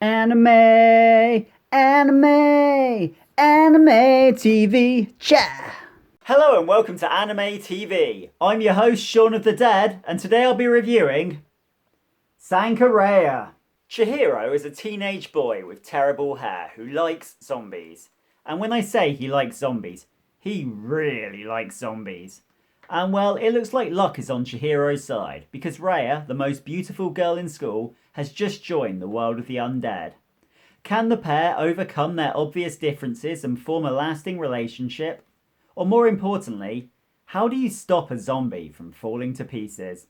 Anime, anime, anime TV chat. Hello and welcome to Anime TV. I'm your host Shaun of the Dead, and today I'll be reviewing Sankarea. Chihiro is a teenage boy with terrible hair who likes zombies. And when I say he likes zombies, he really likes zombies. And well, it looks like luck is on Chihiro's side, because Rhea, the most beautiful girl in school, has just joined the world of the undead. Can the pair overcome their obvious differences and form a lasting relationship? Or more importantly, how do you stop a zombie from falling to pieces?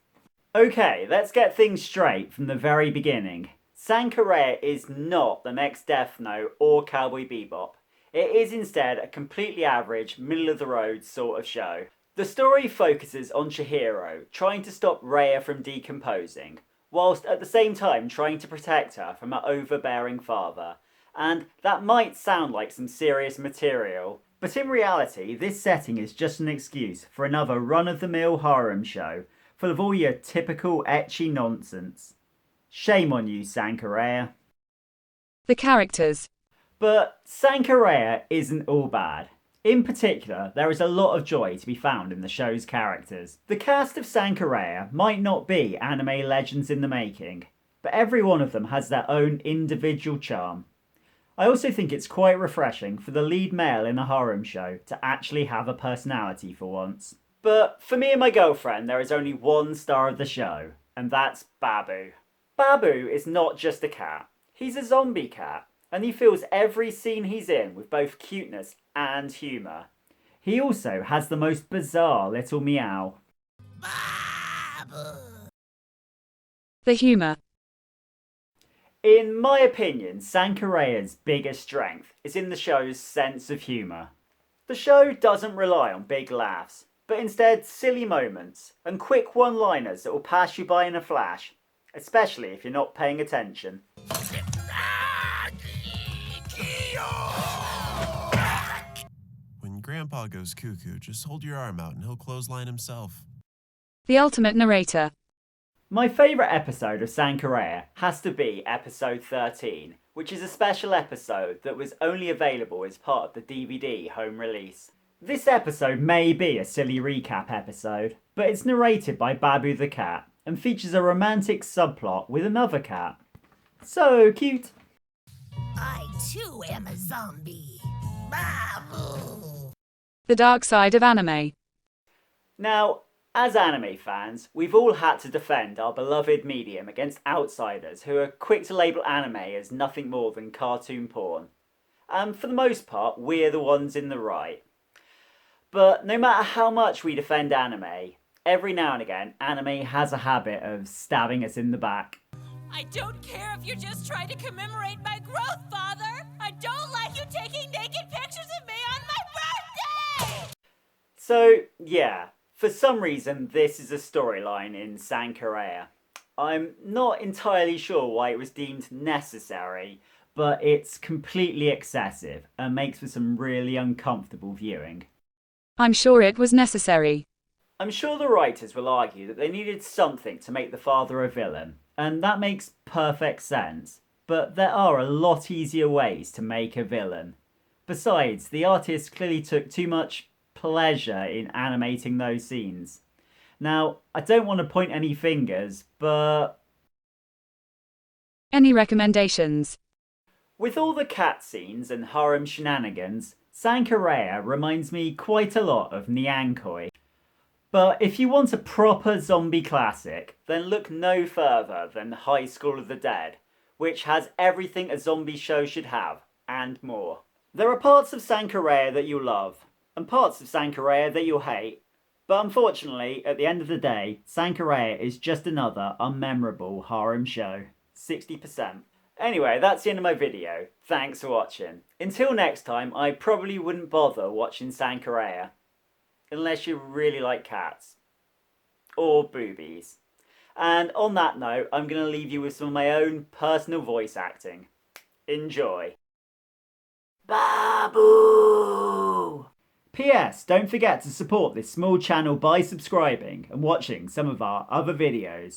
Okay, let's get things straight from the very beginning. Sankarea is not the next Death Note or Cowboy Bebop. It is instead a completely average, middle-of-the-road sort of show. The story focuses on Chihiro trying to stop Rhea from decomposing, whilst at the same time trying to protect her from her overbearing father. And that might sound like some serious material, but in reality this setting is just an excuse for another run-of-the-mill harem show, full of all your typical ecchi nonsense. Shame on you, Sankarea. The characters. But Sankarea isn't all bad. In particular, there is a lot of joy to be found in the show's characters. The cast of Sankarea might not be anime legends in the making, but every one of them has their own individual charm. I also think it's quite refreshing for the lead male in a harem show to actually have a personality for once. But for me and my girlfriend, there is only one star of the show, and that's Babu. Babu is not just a cat, he's a zombie cat. And he fills every scene he's in with both cuteness and humour. He also has the most bizarre little meow. The humour. In my opinion, Sankarea's biggest strength is in the show's sense of humour. The show doesn't rely on big laughs, but instead silly moments and quick one-liners that will pass you by in a flash, especially if you're not paying attention. When Grandpa goes cuckoo, just hold your arm out and he'll clothesline himself. The ultimate narrator. My favourite episode of Sankarea has to be episode 13, which is a special episode that was only available as part of the DVD home release. This episode may be a silly recap episode, but it's narrated by Babu the cat and features a romantic subplot with another cat. So cute! I too am a zombie. Babu. The dark side of anime. Now, as anime fans, we've all had to defend our beloved medium against outsiders who are quick to label anime as nothing more than cartoon porn. And for the most part, we're the ones in the right. But no matter how much we defend anime, every now and again, anime has a habit of stabbing us in the back. I don't care if you're just trying to commemorate my growth, Father. I don't like you taking naked pictures of me on my birthday! So, yeah, for some reason this is a storyline in Sankarea. I'm not entirely sure why it was deemed necessary, but it's completely excessive and makes for some really uncomfortable viewing. I'm sure it was necessary. I'm sure the writers will argue that they needed something to make the father a villain, and that makes perfect sense, but there are a lot easier ways to make a villain. Besides, the artist clearly took too much pleasure in animating those scenes. Now, I don't want to point any fingers, but Any recommendations? with all the cat scenes and harem shenanigans, Sankarea reminds me quite a lot of Nyankoi. But if you want a proper zombie classic, then look no further than High School of the Dead, which has everything a zombie show should have, and more. There are parts of Sankarea that you'll love, and parts of Sankarea that you'll hate, but unfortunately, at the end of the day, Sankarea is just another unmemorable harem show. 60%. Anyway, that's the end of my video. Thanks for watching. Until next time, I probably wouldn't bother watching Sankarea. Unless you really like cats. Or boobies. And on that note, I'm going to leave you with some of my own personal voice acting. Enjoy. Babu! P.S. Don't forget to support this small channel by subscribing and watching some of our other videos.